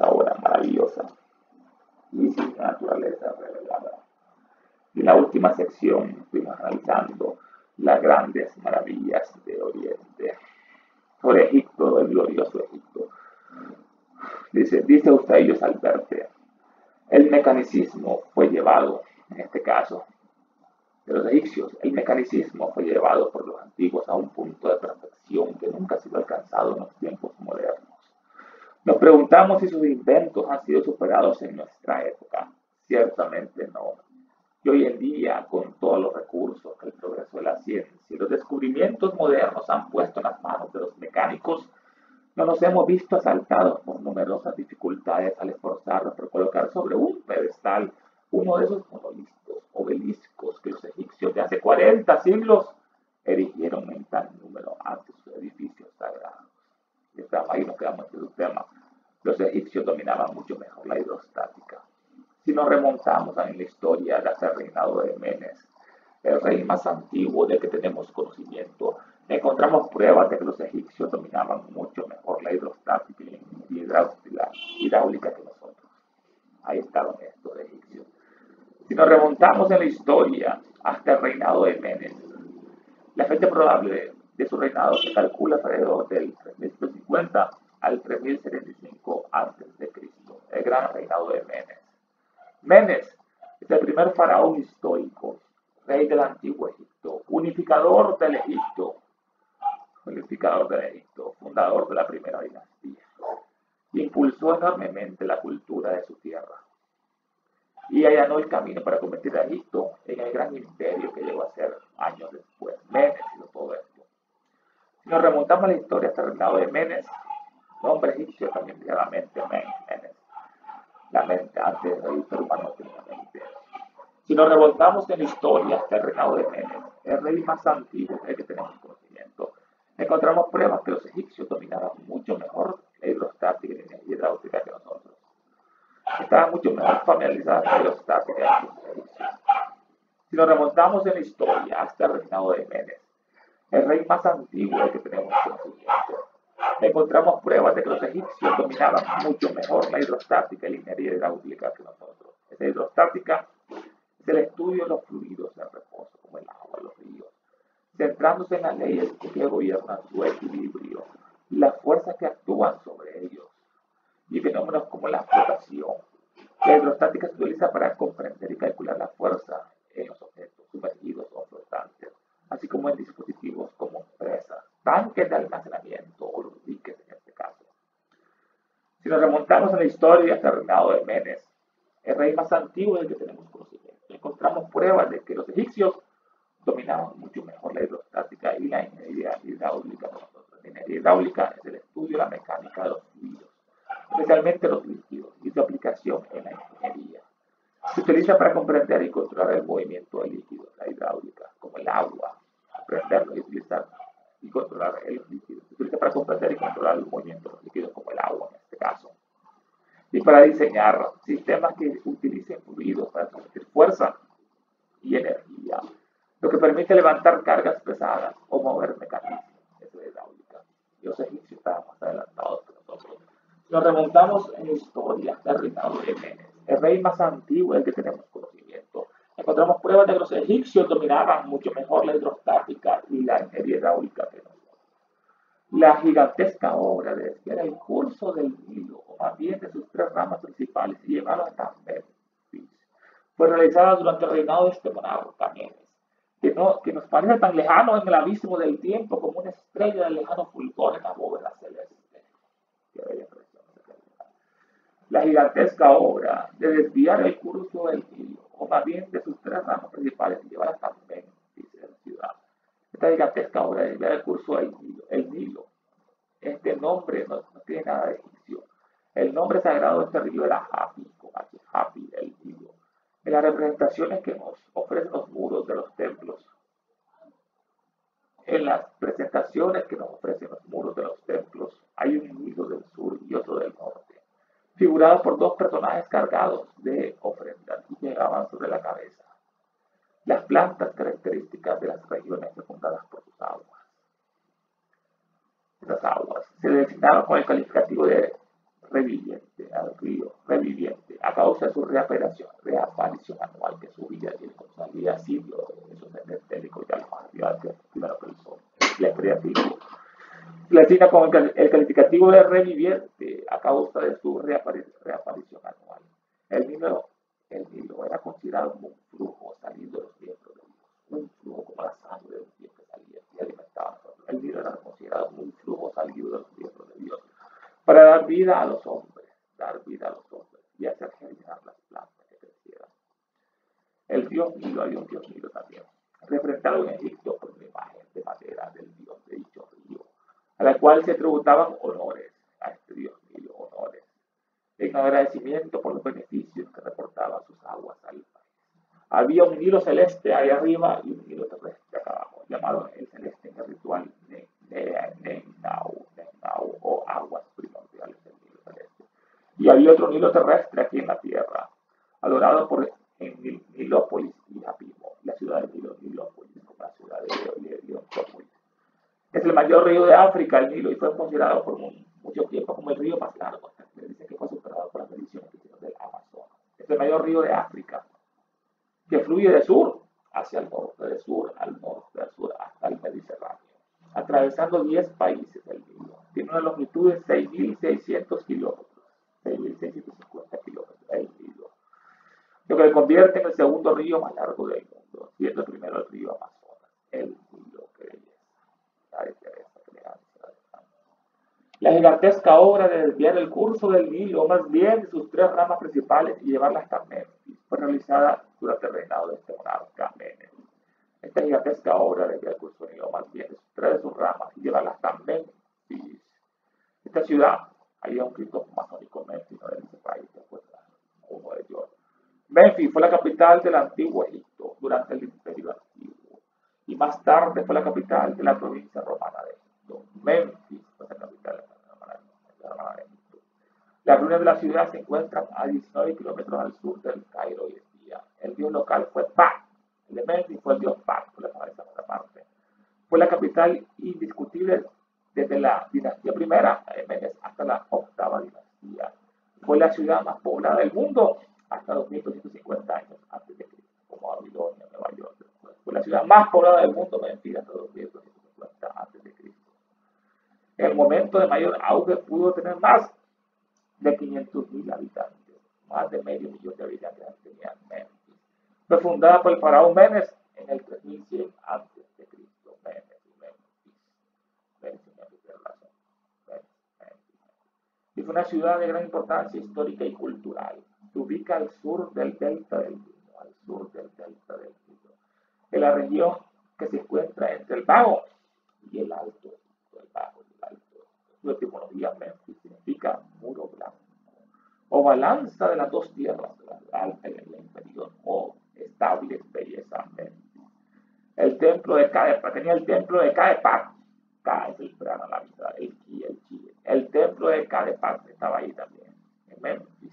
esta obra maravillosa y sin naturaleza revelada. Y en la última sección estuvimos analizando las grandes maravillas de Oriente, sobre Egipto, el glorioso Egipto. Dice Eustaquio Alberti, el mecanicismo fue llevado, en este caso, de los egipcios, el mecanicismo fue llevado por los antiguos a un punto de perfección que nunca ha sido alcanzado en los tiempos modernos. Nos preguntamos si sus inventos han sido superados en nuestra época. Ciertamente no. Y hoy en día, con todos los recursos que el progreso de la ciencia y los descubrimientos modernos han puesto en las manos de los mecánicos, no nos hemos visto asaltados por numerosas dificultades al esforzarnos por colocar sobre un pedestal uno de esos monolitos, obeliscos que los egipcios de hace 40 siglos erigieron en tal número ante sus edificios sagrados. Ahí nos quedamos en su tema. Los egipcios dominaban mucho mejor la hidrostática. Si nos remontamos en la historia hasta el reinado de Menes, el rey más antiguo del que tenemos conocimiento, encontramos pruebas de que los egipcios dominaban mucho mejor la hidrostática y la hidráulica que nosotros. Ahí estaban estos egipcios. Si nos remontamos en la historia hasta el reinado de Menes, la fecha probable de su reinado se calcula alrededor del 3150 al 3075 a.C., el gran reinado de Menes. Menes es el primer faraón histórico, rey del antiguo Egipto, unificador del Egipto, fundador de la primera dinastía, impulsó enormemente la cultura de su tierra y allanó el camino para convertir a Egipto en el gran imperio que llegó a ser años después. Menes hizo todo esto. Si nos remontamos a la historia hasta el reinado de Menes, nombre egipcio también tiene la mente Menes. La mente antes del ser humano tenía mente. Si nos remontamos en la historia hasta el reinado de Menes, el rey más antiguo del que tenemos conocimiento, encontramos pruebas que los egipcios dominaban mucho mejor la hidrostática y la hidráulica que nosotros. Estaban mucho mejor familiarizados con la hidrostática que los egipcios. Si nos remontamos en la historia hasta el reinado de Menes, el rey más antiguo del que tenemos conocimiento, encontramos pruebas de que los egipcios dominaban mucho mejor la hidrostática y la ingeniería hidráulica que nosotros. Esa hidrostática es el estudio de los fluidos en reposo, como el agua, los ríos, centrándose en las leyes que gobiernan su equilibrio y las fuerzas que actúan sobre ellos, y fenómenos como la flotación. La hidrostática se utiliza para comprender y calcular la fuerza en los objetos sumergidos o flotantes, así como en dispositivos como presas, tanques de almacenamiento o los diques en este caso. Si nos remontamos en la historia hasta el reinado de Menes, el rey más antiguo del que tenemos conocimiento, encontramos pruebas de que los egipcios dominaban mucho mejor la hidrostática y la ingeniería hidráulica que nosotros. La ingeniería hidráulica es el estudio de la mecánica de los fluidos, especialmente los líquidos, y su aplicación en la ingeniería. Se utiliza para comprender y controlar el movimiento de líquidos, la hidráulica, como el agua, aprenderlo y utilizar y controlar los líquidos. Se utiliza para comprender y controlar el movimiento de los líquidos, como el agua en este caso. Y para diseñar sistemas que utilicen fluidos para transmitir fuerza y energía, lo que permite levantar cargas pesadas o mover mecanismos. Eso es hidráulica. Los egipcios estaban más adelantados que nosotros. Nos remontamos en la historia del reinado de Menes, el rey más antiguo del que tenemos conocimiento. Encontramos pruebas de que los egipcios dominaban mucho mejor la hidrostática y la ingeniería hidráulica que nosotros. La gigantesca obra de desviar el curso del Nilo, o más bien de sus tres ramas principales, y llevarlo hasta Memphis, fue realizada durante el reinado de este monarca Menes, que nos parece tan lejano en el abismo del tiempo como una estrella del lejano fulgor en la bóveda celeste. La gigantesca obra de desviar el curso del Nilo, o más bien de sus tres ramas principales, y llevar hasta Memphis, en la ciudad. Esta gigantesca obra de desviar el curso del Nilo, el Nilo, este nombre no tiene nada de egipcio. El nombre sagrado de este río era Hapi, Hapi, el Nilo. En las representaciones que nos ofrecen los muros de los templos, hay un Nilo del sur y otro del norte, figurado por dos personajes cargados de ofrendas y llegaban sobre la cabeza. Las plantas características de las regiones fecundadas por sus aguas. Estas aguas se designaban con el calificativo de reviviente, de su reaparición anual, que subía y salía sitio, esos técnicos ya los arriba primero que el sol, el creativo. Se le asigna con el calificativo de reviviente a causa de su reaparición anual. El Nilo era considerado como un flujo salido de los miembros de Dios, un flujo como la sangre de los Dios que salía y alimentaba a nosotros. El Nilo era considerado como un flujo salido de los miembros de Dios para dar vida a los hombres y hacer germinar las plantas que crecieran. El dios Nilo, había un dios Nilo también, representado en Egipto por una imagen de madera del dios de dicho río, a la cual se tributaban honores a este dios Nilo, honores, en agradecimiento por los beneficios que reportaban sus aguas al país. Había un Nilo celeste ahí arriba y un Nilo terrestre acá abajo, llamado el celeste en el ritual Nenau, o aguas primordiales del Nilo celeste. Y había otro Nilo terrestre aquí en la tierra, adorado en Nilópolis y Apimo, la ciudad de Nilópolis, como la ciudad de Leontópolis. Es el mayor río de África, el Nilo, y fue considerado por mucho tiempo como el río más largo. Se dice que fue superado por las mediciones del Amazonas. Es el mayor río de África, que fluye de sur hacia el norte, de sur al norte, del sur hasta el Mediterráneo, atravesando 10 países del Nilo. Tiene una longitud de 6.600 kilómetros, 6.650 kilómetros el Nilo, lo que le convierte en el segundo río más largo del mundo, siendo el primero el río Amazonas, el Nilo, que la gigantesca obra de desviar el curso del Nilo, o más bien de sus 3 ramas principales, y llevarla hasta Memphis, fue realizada durante el reinado de este monarca Menes. Esta gigantesca obra de desviar el curso del Nilo, o más bien de sus ramas, y llevarla hasta Memphis. Esta ciudad, había un grito masónico Memphis, no de ese país, después uno de ellos. Memphis fue la capital del antiguo Egipto durante el Imperio Antiguo, y más tarde fue la capital de la provincia romana de Egipto. Memphis fue la capital de Egipto. Las ruinas de la ciudad se encuentran a 19 kilómetros al sur del Cairo hoy en día. El dios local fue Pa. El de Memphis fue el dios Pa, por la otra parte. Fue la capital indiscutible desde la dinastía primera, Menes, hasta la octava dinastía. Fue la ciudad más poblada del mundo hasta 2250 años antes de Cristo, como Babilonia, Nueva York. Fue la ciudad más poblada del mundo, Memphis, hasta 2250 antes de Cristo. En el momento de mayor auge pudo tener más de 500.000 habitantes, más de medio millón de habitantes tenía Memphis. Fue fundada por el faraón Menes en el 3100 antes de Cristo. Y fue una ciudad de gran importancia histórica y cultural. Se ubica al sur del delta del Nilo, en la región que se encuentra entre el Bajo y el Alto. Su etimología Memphis significa muro blanco, o balanza de las dos tierras, la alta y la inferior, o estable belleza Memphis. El templo de Cadepat, tenía el templo de Cadepat, K es el plano, la mitad, el Ki, el Chi. El templo de Cadepat estaba ahí también, en Memphis.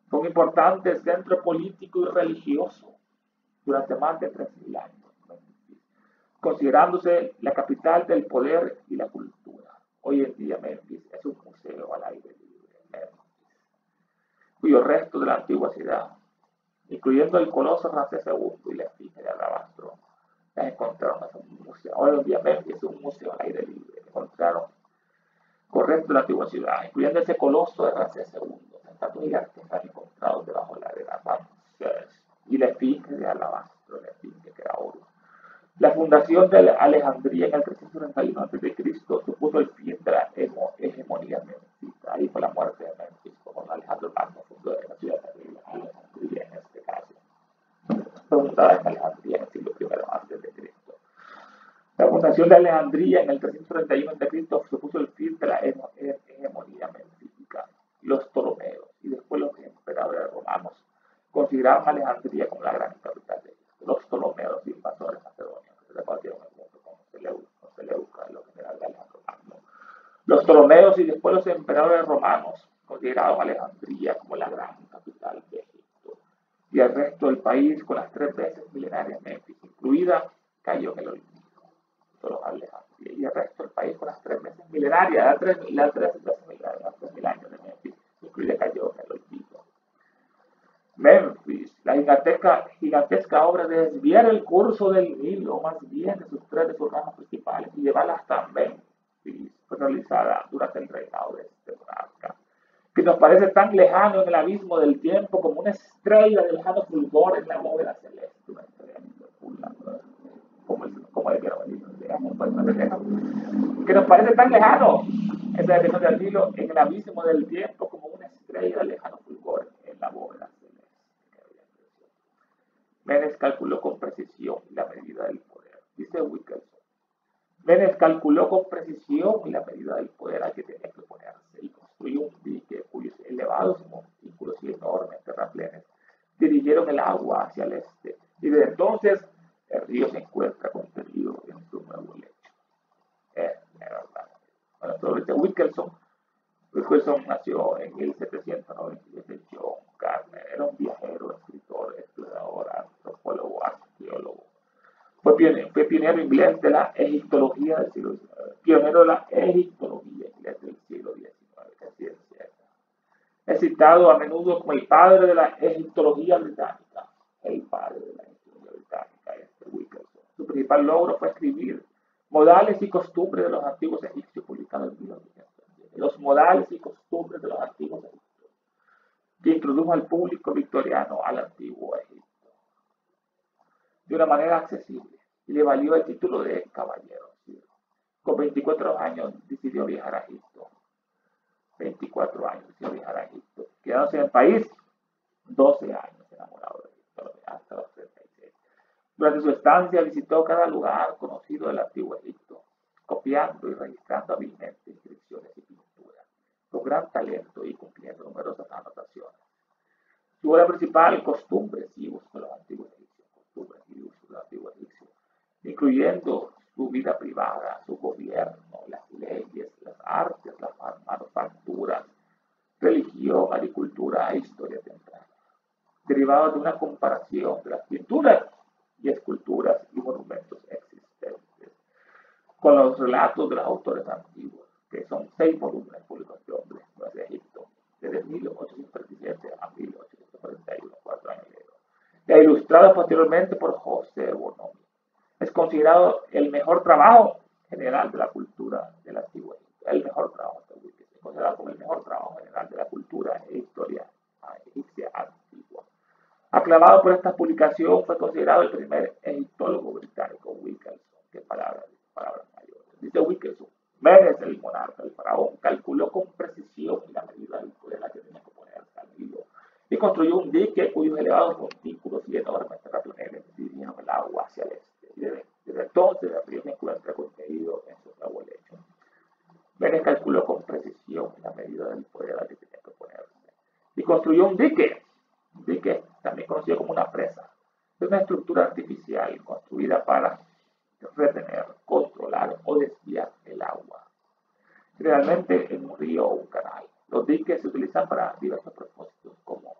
Fue un importante centro político y religioso durante más de 3.000 años, considerándose la capital del poder y la cultura. Hoy en día Memphis es un museo al aire libre, cuyo resto de la antigua ciudad, incluyendo el coloso Ramsés II y la esfinge de alabastro, las encontraron en un museo. Hoy en día Memphis es un museo al aire libre. Encontraron correcto de la antigua ciudad, incluyendo ese coloso de Ramsés II, estatuas gigantes que han encontrado debajo de la arena Ramsés, y la esfinge de alabastro, la esfinge que era oro. La fundación de Alejandría en el 331 a.C. supuso el fin de la hegemonía memphita. Ahí fue la muerte de Memphis, como Alejandro Magno fundó la ciudad de Alejandría en este caso. Fue fundada en Alejandría en el siglo I a.C. La fundación de Alejandría en el 331 a.C. supuso el fin de la hegemonía memphítica. Los Ptolomeos y después los emperadores romanos consideraban a Alejandría como la gran capital de Egipto. Los Ptolomeos, invasores macedonios, que se repartieron el mundo como Seleuca, los generales de Alejandro Magno. Los Ptolomeos y después los emperadores romanos consideraban a Alejandría como la gran capital de Egipto. Y el resto del país, con las 3 veces milenarias Memphis incluida, cayó en el olvido. Solo Alejandría. Y el resto del país, con las 3 veces milenarias, las 3 veces milenarias, las 3.000 años de Memphis, incluida, cayó en el olvido. gigantesca obra de desviar el curso del Nilo, o más bien de sus ramas principales, y llevarla hasta Memphis, fue realizada durante el reinado de este monarca, que nos parece tan lejano en el abismo del tiempo como una estrella de lejano fulgor en la bóveda celeste, una estrella como el que nos parece tan lejano esa desviación del Nilo en el abismo del tiempo como una estrella de lejano fulgor en la bóveda celeste. Menes calculó con precisión la medida del poder. Dice Wilkerson. Menes calculó con precisión la medida del poder al que tenía que ponerse y construyó un dique cuyos elevados montículos y enormes terraplenes dirigieron el agua hacia el este. Y desde entonces el río se encuentra contenido en su nuevo lecho. Bueno, sobre Wilkerson nació en 1797. John Gardner era un viajero, escritor, explorador, antropólogo, arqueólogo. Fue pionero inglés de la egiptología del siglo XIX. Pionero de la egiptología inglés del siglo XIX. Es citado a menudo como el padre de la egiptología británica. El padre de la egiptología británica, Wilkerson. Su principal logro fue escribir modales y costumbres de los antiguos egipcios, publicados en 1910. Los modales y costumbres de los antiguos egipcios, que introdujo al público victoriano al antiguo Egipto de una manera accesible y le valió el título de caballero. Con 24 años decidió viajar a Egipto. 24 años decidió viajar a Egipto, quedándose en el país 12 años enamorado de Egipto hasta los 36. Durante su estancia visitó cada lugar conocido del antiguo Egipto, copiando y registrando hábilmente inscripciones y pinturas, con gran talento y cumpliendo numerosas anotaciones. Su obra principal, Costumbres y Usos de los Antiguos Egipcios, Costumbres y Usos de los Antiguos Egipcios, incluyendo su vida privada, su gobierno, las leyes, las artes, las manufacturas, religión, agricultura e historia temprana, derivados de una comparación de las pinturas y esculturas y monumentos existentes con los relatos de los autores antiguos, que son 6 volúmenes publicados de hombres de Egipto, desde 1837 a 1841, 4 años y ilustrado posteriormente por José Bonomi. Es considerado el mejor trabajo general de la cultura del antiguo Egipto. El mejor trabajo de Wilkerson, es considerado como el mejor trabajo general de la cultura e historia egipcia antigua. Aclamado por esta publicación, fue considerado el primer egiptólogo británico, Wilkerson. Qué palabras mayores. Dice Wilkerson, Menes, el monarca, el faraón, calculó con precisión la medida del poder a que tenía que poner al Nilo y construyó un dique cuyos elevados montículos y enormes terraplenes dirigieron el agua hacia el este. Y desde entonces el río se encuentra contenido en su nuevo lecho. Menes calculó con precisión la medida del poder a que tenía que ponerse y construyó un dique también conocido como una presa. Es una estructura artificial construida para retener, controlar o desviar el agua, generalmente en un río o un canal. Los diques se utilizan para diversos propósitos, como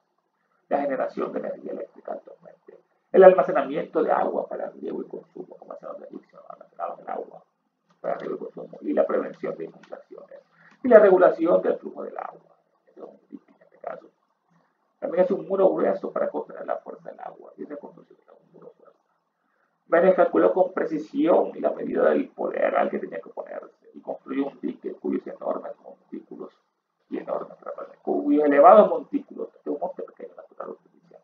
la generación de energía eléctrica actualmente, el almacenamiento de agua para riego y consumo, como hacen los egipcios, almacenaban el agua para riego y consumo, y la prevención de inundaciones, y la regulación del flujo del agua. Eso es un dique en este caso. También es un muro grueso para contener la fuerza del agua, y es de construcción de un muro grueso. Menes calculó con precisión la medida del poder al que tenía que ponerse y construyó un dique cuyos enormes montículos y enormes cuyos elevados montículos de un monte pequeño natural artificial.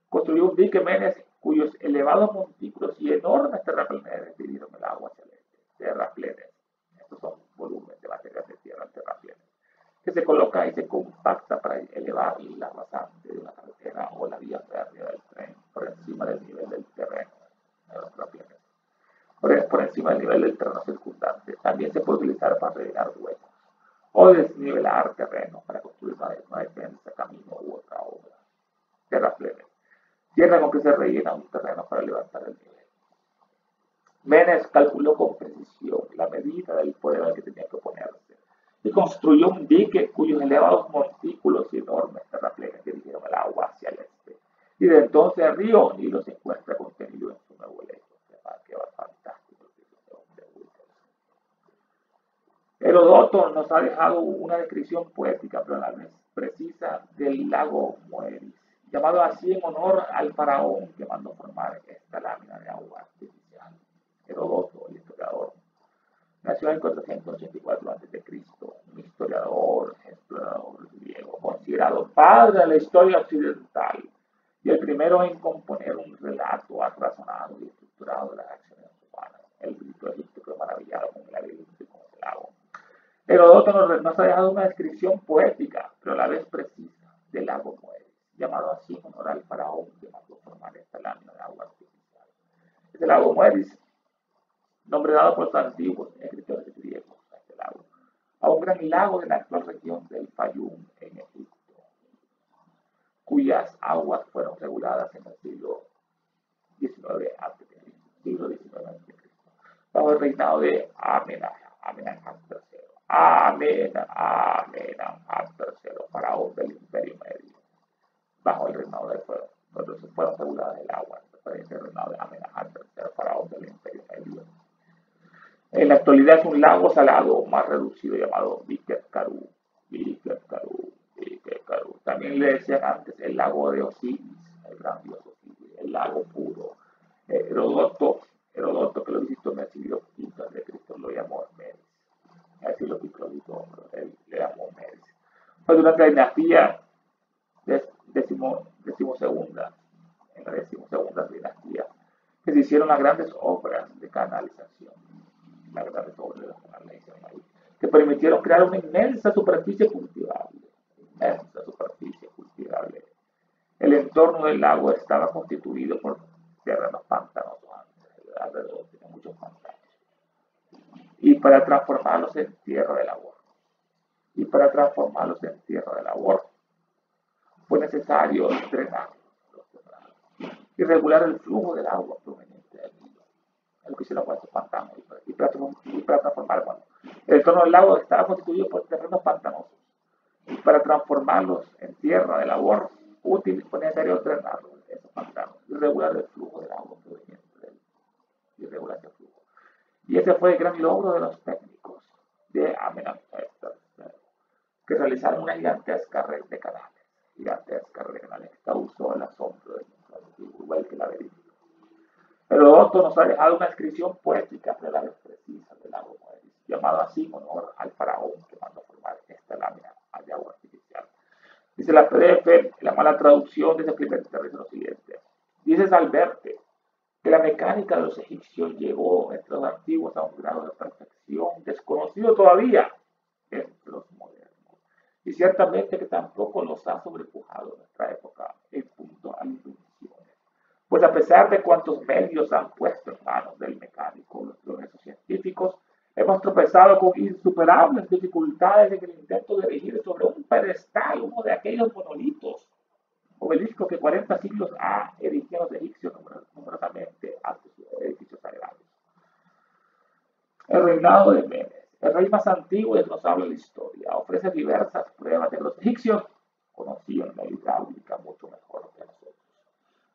Construyó un dique Menes cuyos elevados montículos y enormes terraplenes dirigieron el agua hacia el este. Terraplenes, estos son volúmenes de material de tierra, terraplenes, que se coloca y se compacta para elevar la rasante de una carretera o la vía férrea del tren por encima del nivel del terreno. Por encima del nivel del terreno circundante. También se puede utilizar para rellenar huecos o desnivelar terreno para construir una defensa, camino u otra obra. Terraplenes. Tierra con que se rellena un terreno para levantar el nivel. Menes calculó con precisión la medida del poder al que tenía que oponerse y construyó un dique cuyos elevados montículos y enormes terraplenes dirigieron el agua hacia el este. Y desde entonces el río Nilo se encuentra contenido en su nuevo lecho. Que va fantástico. Heródoto nos ha dejado una descripción poética, pero a la vez precisa del lago Moeris, llamado así en honor al faraón que mandó formar esta lámina de agua artificial. Heródoto, el historiador, nació en 484 a.C., un historiador, explorador griego, considerado padre de la historia occidental y el primero en componer un relato razonado y estructurado de las acciones humanas. El grito egipcio quedó maravillado con el laberinto y con el lago. Heródoto nos ha dejado una descripción poética, pero a la vez precisa, del lago Moeris, llamado así en honor al faraón que mandó formar esta lámina de agua artificial. Este lago Moeris, nombre dado por los antiguos escritores griegos a este lago, a un gran lago de la actual región del Fayum en Egipto, cuyas aguas fueron reguladas en el siglo XIX a.C., bajo el reinado de Amenemhat III. Amenemhat III, faraón del Imperio Medio, bajo el reinado de fuego. Entonces fueron reguladas el agua, referencia al reinado de Amenemhat III, faraón del Imperio Medio. En la actualidad es un lago salado más reducido llamado Biket Karu. También le decían antes el lago de Osiris, el gran dios Osiris, el lago puro. Heródoto, que lo visitó en el siglo V a.C., lo llamó Meris. Así lo visitó, él le llamó Meris. Fue durante la dinastía decimosegunda, en la decimosegunda dinastía, que se hicieron las grandes obras de canalización, que permitieron crear una inmensa superficie cultivable. El entorno del lago estaba constituido por terrenos pantanosos, alrededor tenía muchos pantanos, y para transformarlos en tierra de labor. Fue necesario drenar y regular el flujo del agua proveniente del río, lo que hicieron con estos pantanos, y para transformar, bueno, el entorno del lago estaba constituido por terrenos pantanosos, y para transformarlos en tierra de labor útil fue necesario drenar esos pantanos y regular el flujo del agua proveniente del y regular ese flujo. Y ese fue el gran logro de los técnicos de Amenemhat III, que realizaron una gigantesca red de canales, que causó el asombro del mundo antiguo, igual que el laberinto. Heródoto nos ha dejado una descripción poética de la vez precisa del lago Moeris, llamado así en honor al faraón que mandó formar esta lámina de agua artificial. Dice la PDF, la mala traducción de ese primer dice lo siguiente. Dice Salverte que la mecánica de los egipcios llegó entre los antiguos a un grado de perfección desconocido todavía entre los modernos. Y ciertamente que tampoco los ha sobrepujado en nuestra época en punto a invenciones. Pues a pesar de cuantos medios han puesto en manos del mecánico los progresos científicos, hemos tropezado con insuperables dificultades en el intento de erigir sobre un pedestal uno de aquellos monolitos, obeliscos que 40 siglos erigieron los egipcios numerosamente ante sus edificios sagrados. El reinado de Menes, el rey más antiguo y que nos habla de la historia, ofrece diversas pruebas de que los egipcios conocían la hidráulica mucho mejor que nosotros.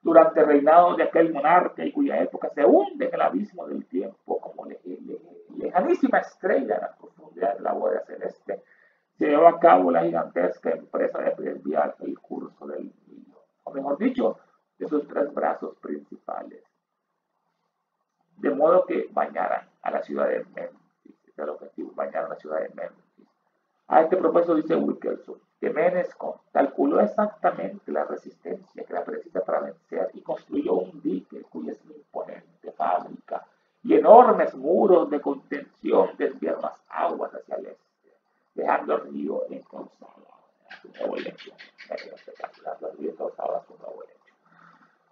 Durante el reinado de aquel monarca y cuya época se hunde en el abismo del tiempo como lejanísima estrella en la profundidad de la bóveda celeste, se llevó a cabo la gigantesca empresa de desviar el curso del Nilo, o mejor dicho, de sus tres brazos principales, de modo que bañaran a la ciudad de Memphis. Ese es el objetivo, bañar a la ciudad de Memphis. A este propósito dice Wilkerson que Menes calculó exactamente la resistencia que era precisa para vencer y construyó un dique cuya imponente fábrica y enormes muros de contención desviaron las aguas hacia el este, dejando el río encauzado a su nuevo lecho.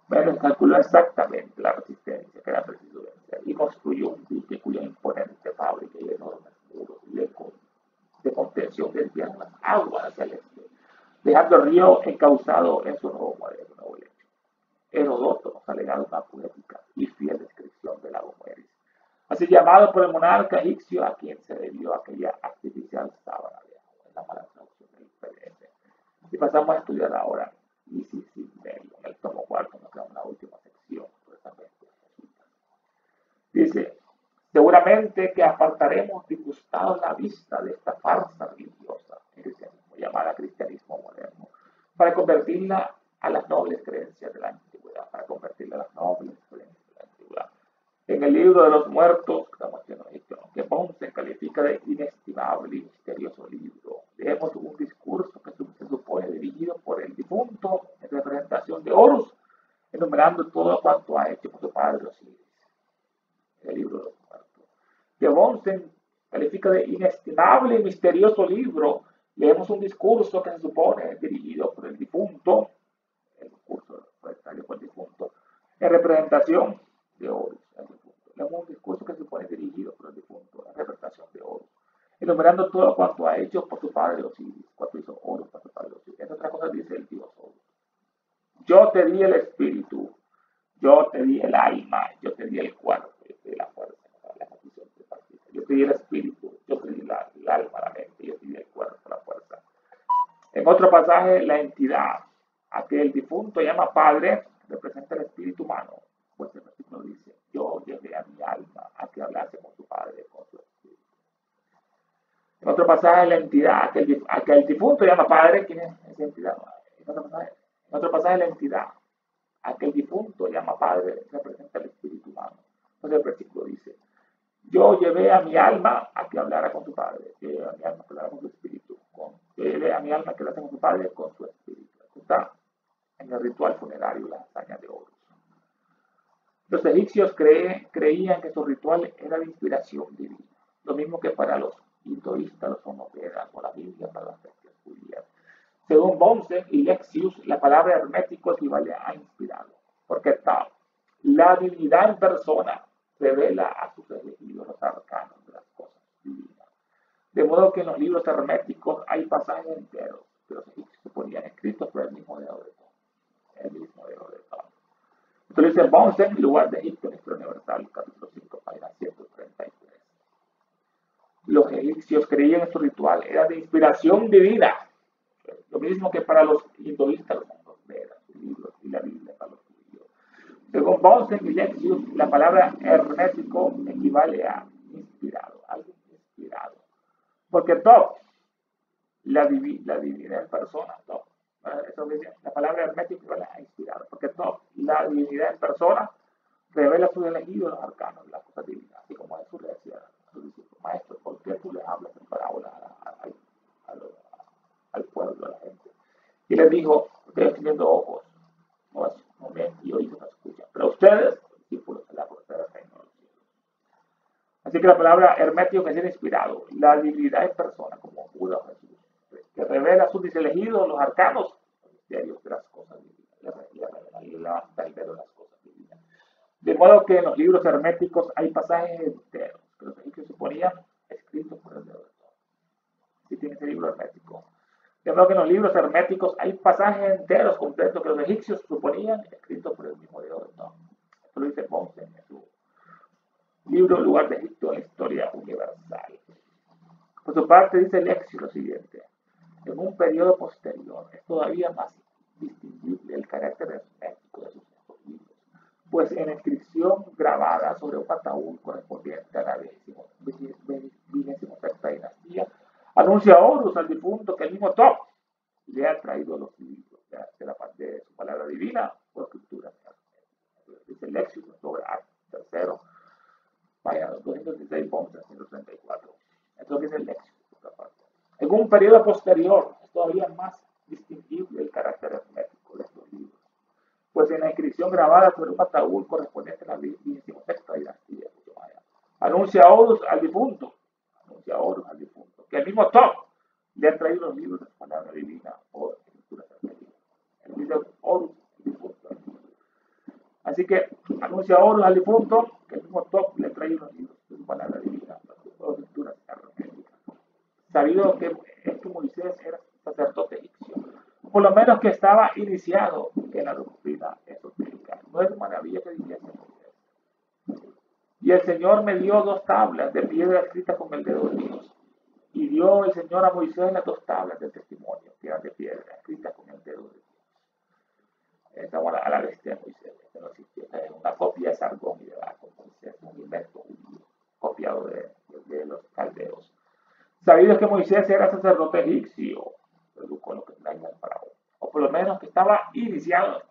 Menes calculó exactamente la resistencia que era preciso vencer y construyó un dique cuya imponente fábrica y enormes muros de contención desviaron las aguas hacia el este, dejando el río encauzado en su nuevo lecho. Heródoto nos ha legado una poética y fiel descripción del lago Moeris, así llamado por el monarca egipcio a quien se debió aquella artificial sábana de agua, en la mala traducción del PDF. Y pasamos a estudiar ahora Isis Medio, en el tomo cuarto, nos queda una última sección, dice, seguramente que apartaremos disgustados la vista de esta farsa religiosa, el cristianismo, llamada cristianismo moderno, para convertirla a las nobles creencias de la antigüedad, para convertirla a las nobles creencias de la antigüedad. En el libro de los muertos, que Bunsen califica de inestimable y misterioso libro, leemos un discurso que se supone dirigido por el difunto en representación de Horus, enumerando todo cuanto ha hecho por su padre Osiris. En el libro de los muertos, que Bunsen califica de inestimable y misterioso libro, leemos un discurso que se supone dirigido por el difunto, el discurso por el difunto, en representación de Horus. Leemos un discurso que se supone dirigido por el difunto, en representación de Horus, enumerando todo cuanto ha hecho por su padre Osiris, cuanto hizo Horus por su padre Osiris. En otras cosas dice el dios Horus: yo te di el espíritu, yo te di el alma, yo te di el cuerpo, yo te di la fuerza, yo te di el espíritu, yo te di el alma, la mente, yo te di el cuerpo, la fuerza. En otro pasaje, la entidad a que el difunto llama padre representa el espíritu humano, pues el versículo dice: yo llevé a mi alma a que hablase con su padre, con su espíritu. En otro pasaje, la entidad a que el difunto llama padre, ¿quién es esa entidad? En otro pasaje, la entidad a que el difunto llama padre representa el espíritu humano. Entonces el versículo dice: yo llevé a mi alma a que hablara con su padre, yo llevé a mi alma a que hablara con su espíritu, yo llevé a mi alma a que hablara con su padre, con su espíritu. Esto está en el ritual funerario, la hazaña de Horus. Los egipcios creían que su ritual era de inspiración divina, lo mismo que para los hinduistas lo son los Vedas o la Biblia para las bestias judías. Según Bunsen y Lexius, la palabra hermético equivale a inspirado, porque tal, la divinidad en persona revela a sus elegidos los arcanos de las cosas divinas. De modo que en los libros herméticos hay pasajes enteros que los egipcios ponían escritos por el mismo dedo de Tom. El mismo dedo de Tom. Entonces dice Bunsen, lugar de Egipto, en Historia Universal, capítulo 5, página 133. Los egipcios creían que su ritual era de inspiración divina, lo mismo que para los hinduistas los Vedas, los libros y la Biblia para los judíos. Según Bunsen y Lexius, la palabra hermético equivale a inspirado, algo inspirado. Porque Top, la divinidad en persona, Top, eso dice, la palabra hermético equivale a inspirado. Porque Top, la divinidad en persona, revela a sus elegidos los arcanos de las cosas divinas. Así como Jesús le decía a sus discípulos: maestro, ¿por qué tú le hablas en parábolas al pueblo, a la gente? Y les dijo: ustedes teniendo ojos no ven y oídos no escuchan, pero ustedes, discípulos, se la procede del reino de los cielos. Así que la palabra hermético que es inspirado, la divinidad en persona, como Buda o Jesús, que revela a sus elegidos los arcanos, los misterios de las cosas divinas, y levanta el velo de las cosas divinas. De modo que en los libros herméticos hay pasajes enteros que los egipcios suponían escritos por el dedo de Dios. Si tiene ese libro hermético. De modo que en los libros herméticos hay pasajes enteros completos que los egipcios suponían escritos por el mismo dedo de Tom. Esto lo dice Bunsen en su libro Lugar de Egipto en la Historia Universal. Por su parte dice Lexius lo siguiente: en un periodo posterior es todavía más distinguible el carácter hermético de sus libros, pues en inscripción grabada sobre un ataúd correspondiente a la 26ª dinastía, anuncia a Horus, al difunto, que el mismo Top le ha traído los libros de su palabra divina por escritura. Dice Lexius sobre tercero, vaya, 216, 134. Esto dice Lexius, por otra parte. En un periodo posterior es todavía más distinguible el carácter hermético de estos libros, pues en la inscripción grabada sobre un ataúd correspondiente a la 26ª dinastía, anuncia a Horus al difunto, que el mismo Top le ha traído los libros de su palabra divina por escritura hermética. El mismo Horus, el difunto. Así que anuncia a Horus al difunto que el mismo Top le ha traído los libros de su palabra divina por escritura hermética. Sabido que Moisés era sacerdote egipcio, por lo menos que estaba iniciado en la doctrina esotérica. No es maravilla que dijese Moisés: y el Señor me dio 2 tablas de piedra escritas con el dedo de Dios. Y dio el Señor a Moisés las 2 tablas del testimonio, que eran de piedra, escritas con el dedo de Dios. Estamos a la bestia de Moisés. Esto no existió. Es una copia de Sargón y de Baco. Moisés es un invento copiado de los caldeos. Sabido que Moisés era sacerdote egipcio, con lo que traía el faraón, o por lo menos que estaba iniciado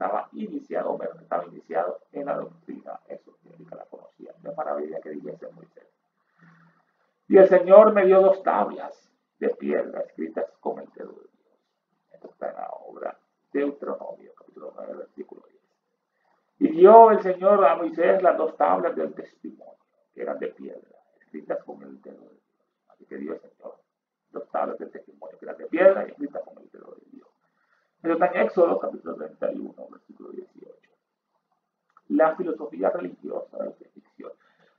en la doctrina esotérica, la conocía. Qué maravilla que dijese Moisés. Y el Señor me dio 2 tablas de piedra escritas con el dedo de Dios. Esto está en la obra Deuteronomio, capítulo 9, versículo 10. Y dio el Señor a Moisés las 2 tablas del testimonio, que eran de piedra, escritas con el dedo de Dios. Así que dio el Señor 2 tablas del testimonio, que eran de piedra y escritas con el dedo de Dios. Eso está en Éxodo, capítulo 31, versículo 18. La filosofía religiosa de los egipcios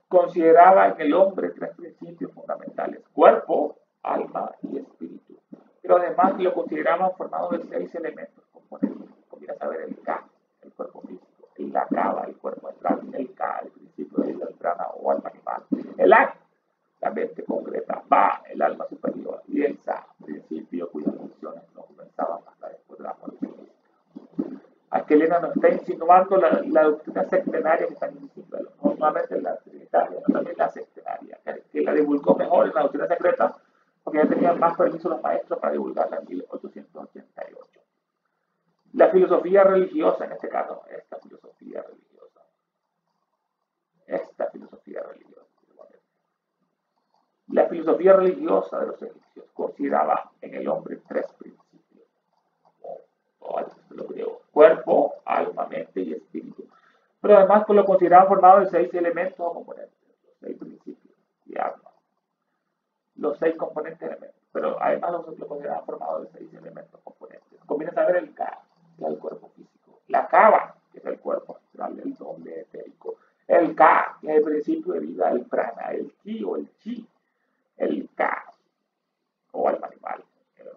consideraba en el hombre 3 principios fundamentales: cuerpo, alma y espíritu. Pero además lo consideraban formado de 6 elementos componentes. Conviene saber el Ka, el cuerpo físico; el Kaba, el cuerpo astral; el Ka, el principio de vida, el prana o alma animal; el Ak, la mente concreta; Ba, el alma superior; y el Sa, principio cuyas funciones no comenzaban hasta después de la muerte. Aquí Elena nos está insinuando la doctrina sectenaria que están diciendo, no solamente la trinitaria, sino también la sectenaria, que la divulgó mejor en la doctrina secreta, porque ya tenían más permiso los maestros para divulgarla en 1888. La filosofía religiosa, en este caso, esta filosofía religiosa, la filosofía religiosa de los egipcios consideraba en el hombre 3 principios, lo griego: cuerpo, alma, mente y espíritu. Pero además lo consideraban formado de 6 elementos o componentes, los 6 principios y alma, los 6 componentes elementos. Pero además lo consideraban formado de 6 elementos componentes. Conviene saber el Ka, que es el cuerpo físico; la Kaba, que es el cuerpo astral, el doble etérico; el Ka, que es el principio de vida, el prana; el Ki o el Chi, el Ka o alma animal, el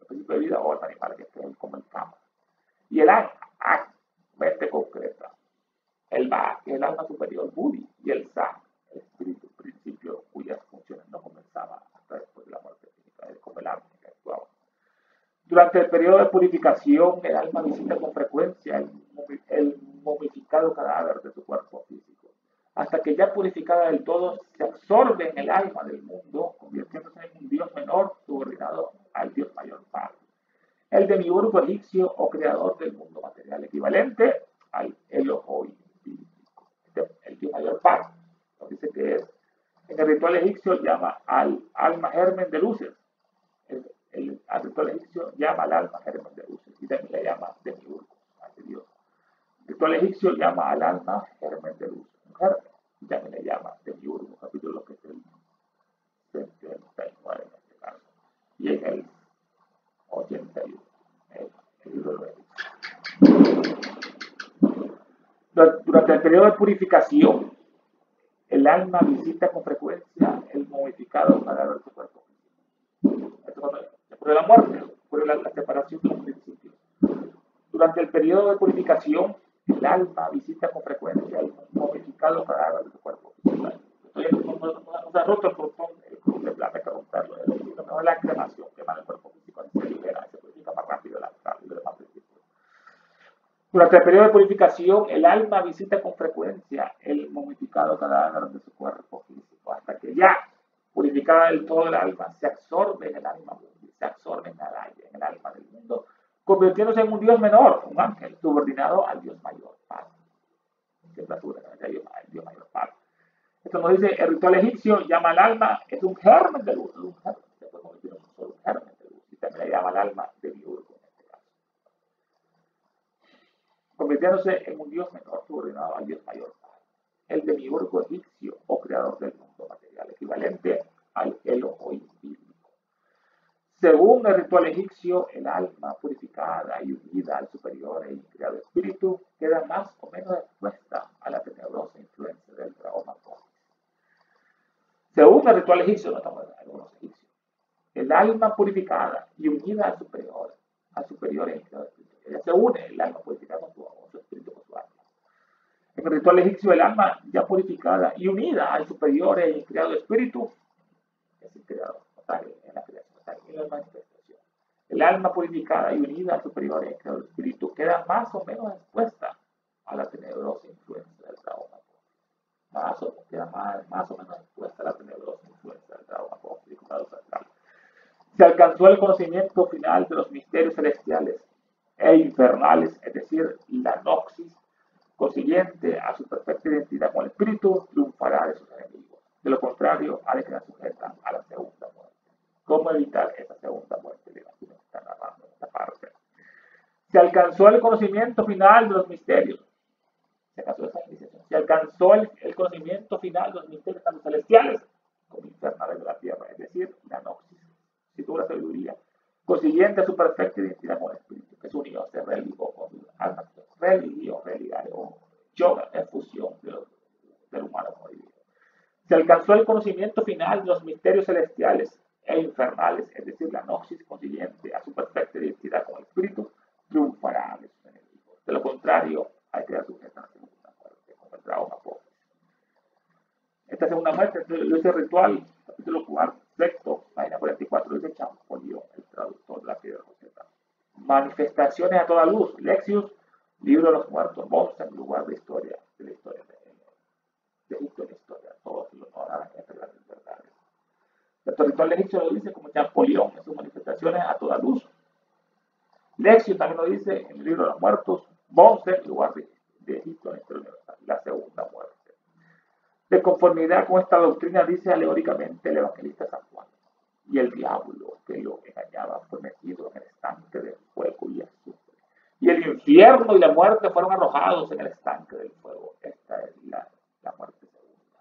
principio de vida o alma animal, que es como el Kama; y el Ak, mente concreta; el Ba, que es el alma superior, Budi; y el Sa, el espíritu, principio cuyas funciones no comenzaban hasta después de la muerte física, es como el alma que actuaba. Durante el periodo de purificación, el alma visita con frecuencia el momificado cadáver de su cuerpo físico, hasta que ya purificada del todo, se absorbe en el alma del mundo, convirtiéndose en un dios menor subordinado al dios mayor Padre. El demiurgo egipcio o creador del mundo material, equivalente al Elohim bíblico. El dios mayor Padre, nos dice que es, en el ritual egipcio llama al alma germen de luces. El ritual egipcio llama al alma germen de luces y también le llama demiurgo a ese dios. El ritual egipcio llama al alma germen de luces, un germen, y también le llama demiurgo, capítulo que es el 79 en este caso, y en el 81. Durante el periodo de purificación, el alma visita con frecuencia el momificado cadáver de su cuerpo. Después de la muerte, por la separación de los principios. Durante el periodo de purificación, el alma visita con frecuencia el momificado cadáver de su cuerpo. No se ha roto el portón de plata, hay que romperlo. Lo mejor es la cremación, quemar el cuerpo físico, se libera, se purifica más rápido la carne y los demás principios. Durante el periodo de purificación, el alma visita con frecuencia el momificado cadáver de su cuerpo físico, hasta que ya, purificada del todo el alma, se absorbe en el alma, se absorbe en el alma del mundo, convirtiéndose en un dios menor, un ángel, subordinado al dios mayor, Padre. El dios mayor, Padre. Esto nos dice, el ritual egipcio llama al alma, es un germen de luz, un germen, se puede convertir en un solo germen de luz, y también le llama al alma demiurgo en este caso, convirtiéndose en un dios menor subordinado al dios mayor, Padre. El demiurgo egipcio o creador del mundo material, equivalente al Elohim bíblico. Según el ritual egipcio, el alma purificada y unida al superior e increado espíritu queda más o menos expuesta a la tenebrosa influencia del dragón Apófis. Según el ritual egipcio, no estamos en algunos egipcios, el alma purificada y unida al superior e increado espíritu. Ella se une, el alma purificada con su espíritu, con su alma. En el ritual egipcio, el alma ya purificada y unida al superior e increado espíritu es el creador, en la creación, en la manifestación. El alma purificada y unida al superior e increado espíritu queda más o menos expuesta a la tenebrosa influencia del dragón Apófis. Queda más o menos expuesta a la tenebrosa influencia del dragón Apófis. Se alcanzó el conocimiento final de los misterios celestiales. e infernales, es decir, la noxis, consiguiente a su perfecta identidad con el espíritu, triunfará de sus enemigos. De lo contrario, ha de quedar sujeta a la segunda muerte. ¿Cómo evitar esa segunda muerte? De la que nos está narrando en esta parte. Se alcanzó el conocimiento final de los misterios. Se alcanzó el conocimiento final de los misterios tanto celestiales como infernales de la tierra, es decir, la noxis, si tuvo la sabiduría, consiguiente a su perfecta identidad con el espíritu, que es unión, se religó con alma, religión, realidad, o yoga, es fusión del humano con el divino. Se alcanzó el conocimiento final de los misterios celestiales e infernales, es decir, la noxis, consiguiente a su perfecta identidad con el espíritu, triunfará de sus enemigos. De lo contrario, hay que dar sujeta a la segunda muerte, como el dragón Apócrifo. Esta segunda muerte lo dice Ritual, capítulo 4, sexto, página 44, dice Champollion, el traductor de la Piedra Roseta. Manifestaciones a toda luz, Lexius, libro de los muertos, Bonsen, lugar de historia, de la historia de Egipto en la historia, todos los honran entre las verdades. El Ritual egipcio lo dice como Champollion en sus manifestaciones a toda luz. Lexius también lo dice en el libro de los muertos, Bonsen, lugar de Egipto en la historia universal, la segunda muerte. De conformidad con esta doctrina, dice alegóricamente el evangelista San Juan, y el diablo que lo engañaba fue metido en el estanque del fuego y azufre. Y el infierno y la muerte fueron arrojados en el estanque del fuego. Esta es la muerte segunda.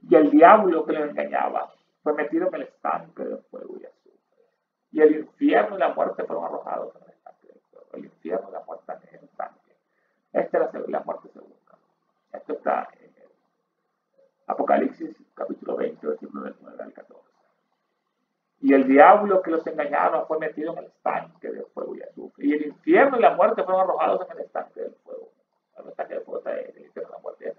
Y el diablo que lo engañaba fue metido en el estanque del fuego y azufre. Y el infierno y la muerte fueron arrojados en el estanque del fuego. El infierno y la muerte en el estanque. Esta es la muerte segunda. Esto está en Apocalipsis, capítulo 20, versículo del 9 al 14. Y el diablo que los engañaba fue metido en el estanque del fuego y azufre. Y el infierno y la muerte fueron arrojados en el estanque del fuego. El estanque del fuego está en el infierno y la muerte.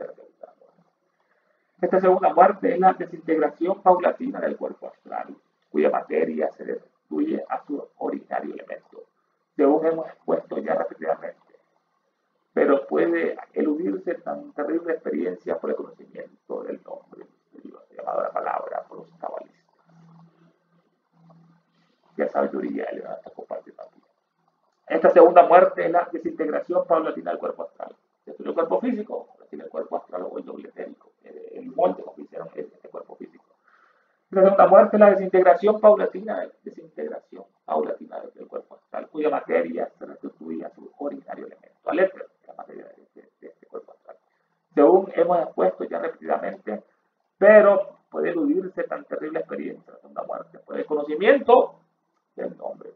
Esta segunda muerte es la desintegración paulatina del cuerpo astral, cuya materia se destruye a su originario elemento, según hemos expuesto ya repetidamente. Pero puede eludirse tan terrible experiencia por el conocimiento del nombre misterioso, llamado la palabra por los cabalistas. Ya sabiduría le da esta compartir aquí. Esta segunda muerte es la desintegración paulatina del cuerpo astral. Destruye el cuerpo físico, tiene el cuerpo astral o el doble etérico, el molde que hicieron este cuerpo físico. La segunda muerte es la desintegración paulatina del cuerpo astral, cuya materia se restituye a su originario elemento, al éter, la materia de este cuerpo astral. Según hemos expuesto ya repetidamente, pero puede eludirse tan terrible experiencia, la segunda muerte, por el conocimiento del nombre,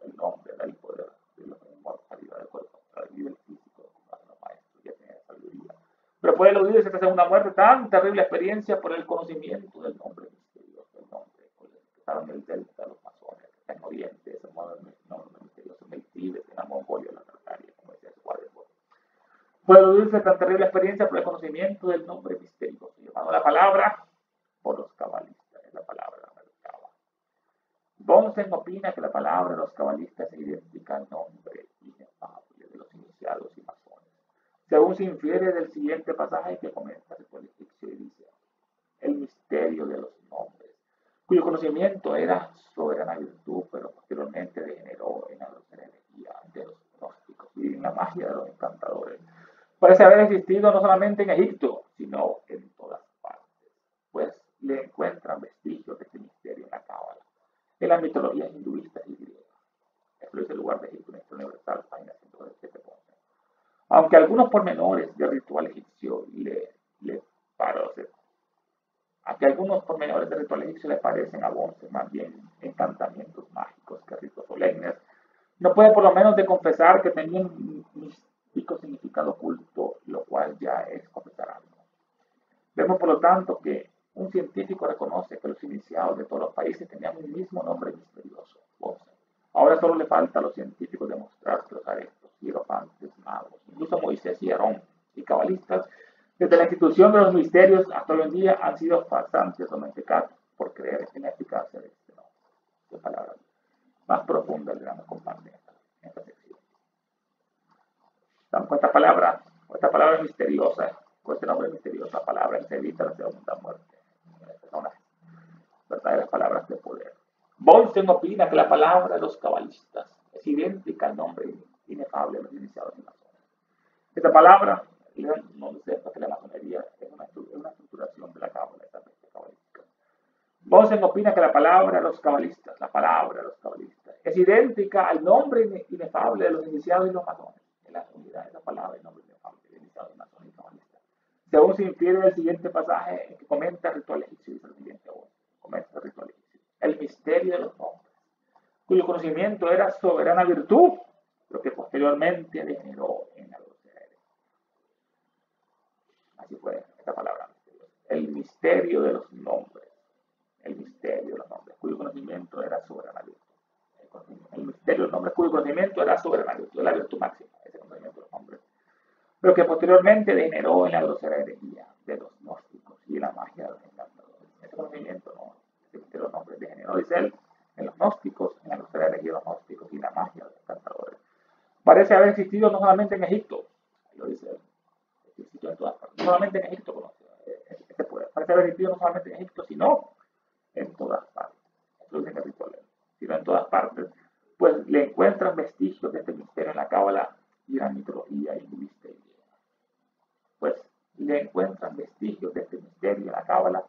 el nombre del poder, de la inmortalidad del cuerpo astral y del físico, como los maestros ya tienen sabiduría. Pero puede eludirse esta segunda muerte tan terrible experiencia por el conocimiento del nombre misterioso, el nombre que estaba en el delta de los masones, que está en Oriente, ese nombre misterioso en el Tíbet, en la Mongolia, en la Tartaria, como decía Swedenborg. Puede eludirse tan terrible experiencia por el conocimiento del nombre misterioso, llamado la palabra por los cabalistas, es la palabra de la Merkaba. Bonsen opina que la palabra de los cabalistas se identifica al nombre inefable de los iniciados y masones. Según se infiere del siguiente pasaje que comenta el egipcio y dice, el misterio de los nombres, cuyo conocimiento era soberana virtud, pero posteriormente degeneró en la energía de los gnósticos y en la magia de los encantadores. Parece haber existido no solamente en Egipto, sino en todas partes, pues le encuentran vestigios de este misterio en la Cábala, en las mitologías hinduistas y griegas. Esto es el lugar de Egipto, nuestro universal, página 127. Aunque algunos pormenores del ritual egipcio le parecen a Bonsen más bien encantamientos mágicos que ritos solemnes, no puede por lo menos de confesar que tenían un místico significado oculto, lo cual ya es confesar algo. Vemos por lo tanto que un científico reconoce que los iniciados de todos los países tenían un mismo nombre misterioso, Bonsen. Ahora solo le falta a los científicos demostrar que los arestos, hierofantes, magos, incluso Moisés y Aarón y cabalistas, desde la institución de los misterios hasta hoy en día han sido farsantes o mentecatos por creer en la eficacia de este nombre. De palabras más profundas le damos compartir en esta sección. Con esta palabra misteriosa, con este nombre misterioso, la palabra se evita la segunda muerte. Son las verdaderas palabras de poder. Bonsen opina que la palabra de los cabalistas es es idéntica al nombre inefable de los iniciados en masones. Esta palabra, no sé, porque la masonería es una estructuración de la cábala, esta cabalística. Bonsen opina que la palabra de los cabalistas, es idéntica al nombre inefable de los iniciados y los masones. En la unidad de esa palabra, el nombre inefable de los iniciados, masones y cabalistas. Según se infiere del siguiente pasaje en que comenta el ritual egipcio, dice el siguiente comenta el ritual egipcio. El misterio de los nombres, cuyo conocimiento era soberana virtud, lo que posteriormente degeneró en la grosería. Así fue esta palabra. El misterio de los nombres. El misterio de los nombres, cuyo conocimiento era soberana virtud. El misterio de los nombres, cuyo conocimiento era soberana virtud, la virtud máxima, ese conocimiento de los nombres. Pero que posteriormente degeneró en la grosera herejía de los gnósticos y la magia de los encantadores. Ese conocimiento, no, ese misterio de los nombres degeneró, dice él, en los gnósticos, en la grosera herejía de los gnósticos y la magia de los encantadores. Parece haber existido no solamente en Egipto, lo dice él, existió en todas partes, no solamente en Egipto conoce este poder, parece haber existido no solamente en Egipto, sino en todas partes, eso dice el ritual, sino en todas partes, pues le encuentran vestigios de este misterio en la cábala y la mitología hinduista y griega. Pues le encuentran vestigios de este misterio en la cábala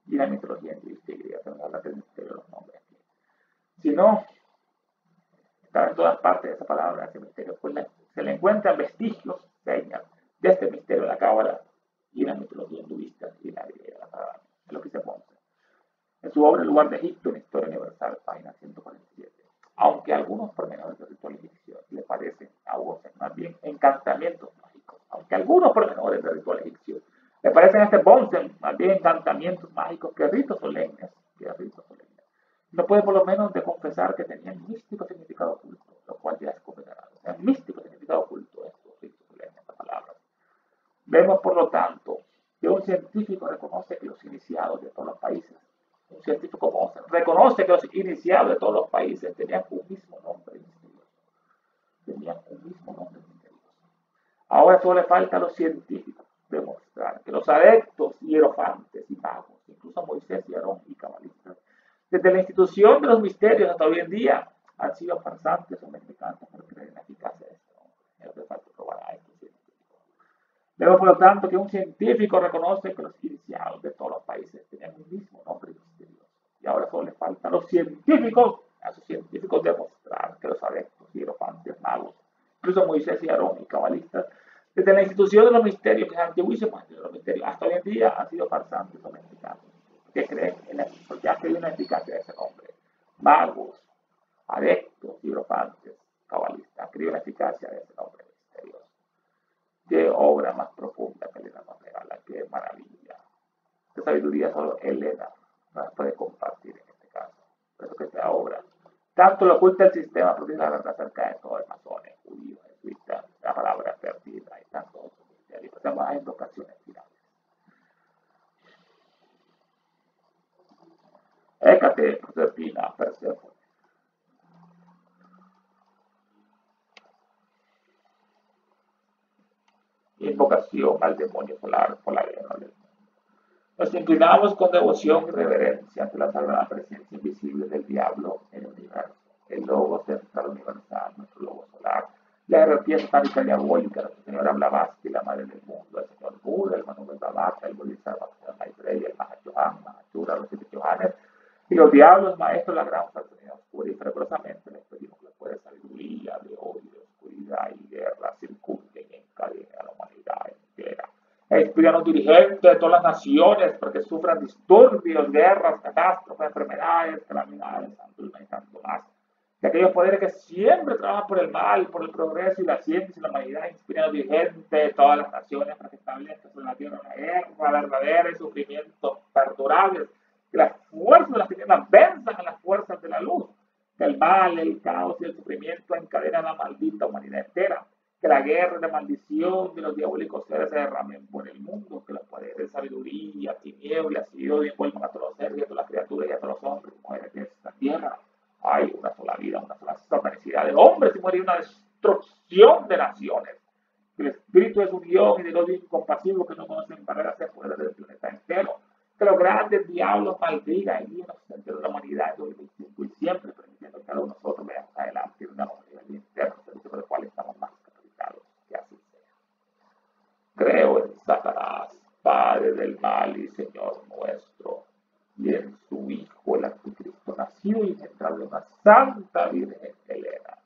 y la mitología hinduista y griega, que nos habla del misterio de los nombres aquí. Si no, está en todas partes esa palabra, ese misterio, pues se le encuentran vestigios, señas, de este misterio en la cábala y la mitología hinduista y la griega, es lo que se pone. En su obra El lugar de Egipto, en Historia Universal, página 147. Aunque algunos pormenores del ritual egipcio le parecen a Bonsen más bien encantamientos mágicos, aunque algunos pormenores del ritual egipcio le parecen a este Bonsen más bien encantamientos mágicos que ritos solemnes, no puede por lo menos de confesar que tenían místico significado oculto, lo cual ya es considerado. O sea, místico significado oculto estos ritos solemnes, estas palabras. Vemos, por lo tanto, que un científico reconoce que los iniciados de todos los países, un científico como Bonsen, reconoce que los iniciados de todos los países tenían un mismo nombre misterioso. Ahora solo le falta a los científicos demostrar que los adeptos, hierofantes y magos, incluso Moisés y Aarón y cabalistas, desde la institución de los misterios hasta hoy en día, han sido farsantes o mendicantes por creer en la eficacia de esto. Es lo que falta probar a estos científicos. Vemos, por lo tanto, que un científico reconoce que los iniciados de todos los países tenían un mismo nombre misterioso. Y ahora solo le falta a los científicos, demostrar que los adeptos, hierofantes, magos, incluso Moisés y Aarón y cabalistas, desde la institución de los misterios, que es antiguísimo de los misterios, hasta hoy en día han sido farsantes o mendicantes, que creen en la eficacia de ese nombre. Magos, adeptos, hierofantes, cabalistas, creen en la eficacia de ese nombre misterioso. Qué obra más profunda que Elena nos regala, qué maravilla. Qué sabiduría solo Elena nos puede compartir en este caso. Por eso que esta obra tanto lo oculta el sistema, porque es la verdad acerca de todo el masones, judíos, jesuitas, la palabra perdida y tantos otros misterios. Estamos en invocaciones finales. Hécate, Proserpina, Perséfone. Invocación al demonio solar por la guerra del mundo. Nos inclinamos con devoción y reverencia ante la sagrada presencia invisible del diablo en el universo, el lobo central universal, nuestro lobo solar, la jerarquía satánica diabólica, nuestra señora Blavatsky, la madre del mundo, el señor Buda, el Manuel Babata, el Bodhisattva, el Maitreya, el Mahachohan, Mahachura, los 7 Chohanes, y los diablos maestros de la gran fraternidad oscura, y frecuentemente les pedimos que la fuerza de sabiduría, de odio, de oscuridad y guerra circunden y encadenen a la humanidad entera. Espíritu a los dirigentes de todas las naciones porque sufran disturbios, guerras, catástrofes, enfermedades, calamidades, hambruna y tanto más. De aquellos poderes que siempre trabajan por el mal, por el progreso y la ciencia y la humanidad, inspiran a los dirigentes de todas las naciones para que establezcan sobre la tierra una guerra verdadera y sufrimientos perdurables. Que las fuerzas de las tinieblas venzan a las fuerzas de la luz. Que el mal, el caos y el sufrimiento encadenan a la maldita humanidad entera. Que la guerra y la maldición de los diabólicos seres se derramen por el mundo, que los poderes de sabiduría, tinieblas y odio envuelvan a todos los seres y a todas las criaturas y a todos los hombres y mujeres de esta tierra. Hay una sola vida, una sola satanicidad de hombres y morir, una destrucción de naciones. Que el espíritu de su guión y del odio incompasivo que no conocen barreras de poder del planeta entero. Que los grandes diablos maldigan y guíen los centros de la humanidad en 2025 y siempre permitiendo que cada uno de nosotros veamos adelante de una manera Señor nuestro, y en su Hijo, el Anticristo, nacido y engendrado de una santa Virgen Helena.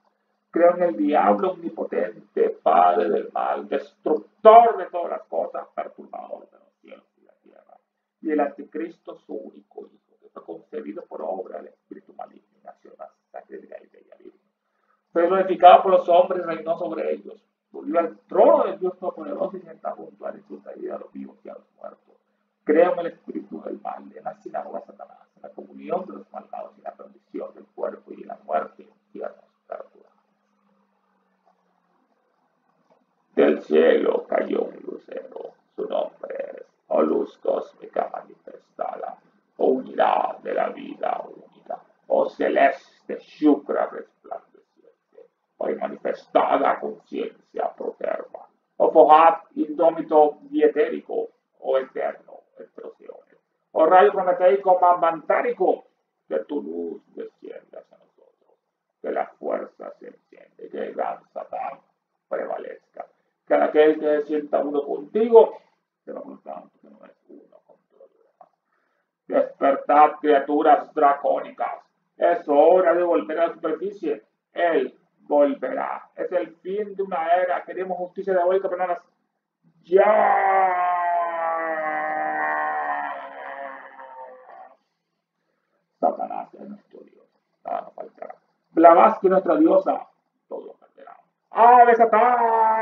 Creo en el diablo omnipotente, padre del mal, destructor de todas las cosas, perturbador de los cielos y la tierra, y el Anticristo, su único Hijo, que fue concebido por obra del Espíritu maligno y nació en la sacerdotisa y bella Virgen. Fue glorificado por los hombres y reinó sobre ellos. Volvió al trono del Dios Todopoderoso y se está junto a Jesús y a los vivos y a los muertos. Creo en el espíritu del mal, en la sinagoga de Satanás, en la comunión de los malvados y en la perdición del cuerpo y en la muerte y infiernos perturbados. Del cielo cayó un lucero, su nombre es, o luz cósmica manifestada, o unidad de la vida única, o celeste shukra resplandeciente, o manifestada conciencia proterva, o fojad indómito dietérico, o eterno heterosiones, o rayo prometeico mamantárico, que tu luz descienda hacia nosotros, que la fuerza se enciende, que el gran Satán prevalezca, que aquel que se sienta uno contigo, pero por tanto que no es uno contra los demás. Despertad, criaturas dracónicas, es hora de volver a la superficie, él volverá, es el fin de una era, queremos justicia diabólica, pero no ya. Satanás es nuestro Dios, nada nos faltará. Blavatsky, nuestra diosa, todo perderá. ¡Ave Satán!